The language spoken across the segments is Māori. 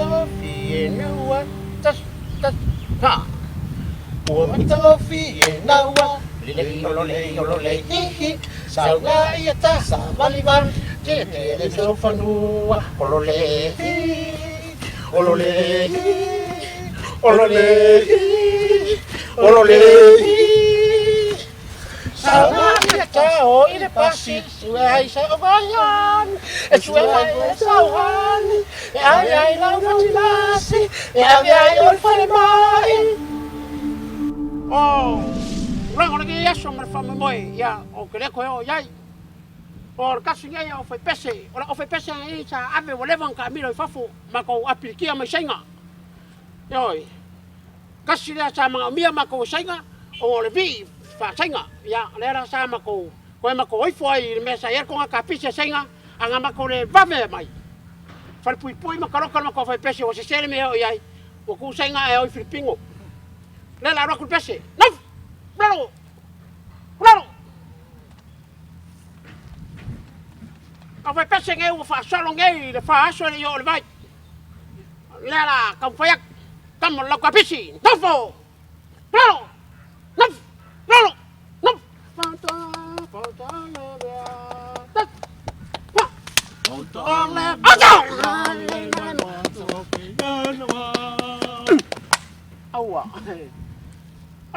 tofi nawa tas tas ha. Uma tofi nawa lele hihi sauna iata sa malivan te so fanua olole olole olole sauna iata o ile pasi suai sa obayan suai sauhan ai la fatilasi ai ol falemai oh Orang orang yang yaso merfam moi ya o kere ko yo yai or kasinga ya o foi pese ora o foi pese ai sa ave o levan camilo fafu mako apilikia mai senga yoi kasinga sa mga mia mako senga o le vi fa senga ya lera sa mako ko mako oi foi me sa yer ko ka pise senga anga mako le vame mai fal pui pui mako mako foi pese o se sere me o yai o ku senga e oi filipingo le la ro ku pese no Claro, claro. Apa pese ngai u fa solo ngai le fa so le yo le vai. Lela kam fayak kam la ka pisi. Nifo. Claro. Nif. Claro. Nif. Fanta fanta le ya. Tak. Pa. Fanta le. Awa.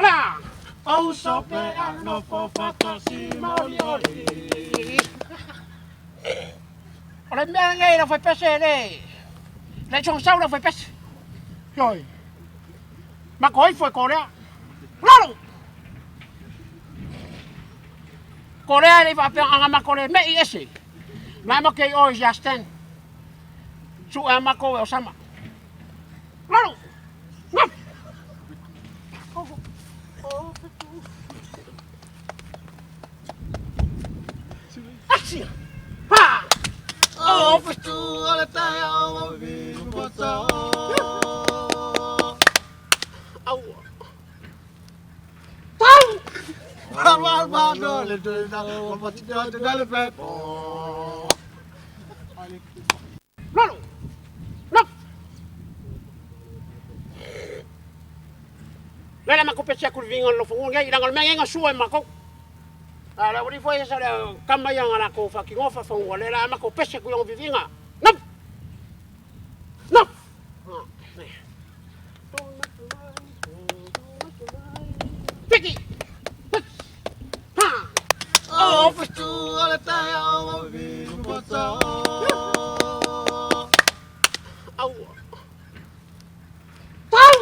Ala. Oh, so bad, no for fantasy, Moliori. Ora mea ngai la foi pese le. Le chong sau la foi pese. Rồi. Mà coi foi Korea. Claro. Korea ni fa pe anga ma Korea me ese. Na ma ke o Justin. Su ama ko Osama. Claro. No. Asia. Ha! Oh, bestu ala tayo mabi puasa. Au. Tau. Mal mal le de na compatibilité de le fait. Lolo. Lop. Lala makupetsa kulvingon lo fungon ngai dangal mengenga suai mako. Ala uri foi esa kama yang ana ko fucking off fa ngole la ma ko pese ku yang vivinga. Nop. Nop. Piki. Ha. Oh, bestu ala tayo vi puasa. Au. Tau.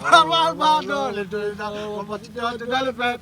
Mal mal le de na compatibilité de le fait.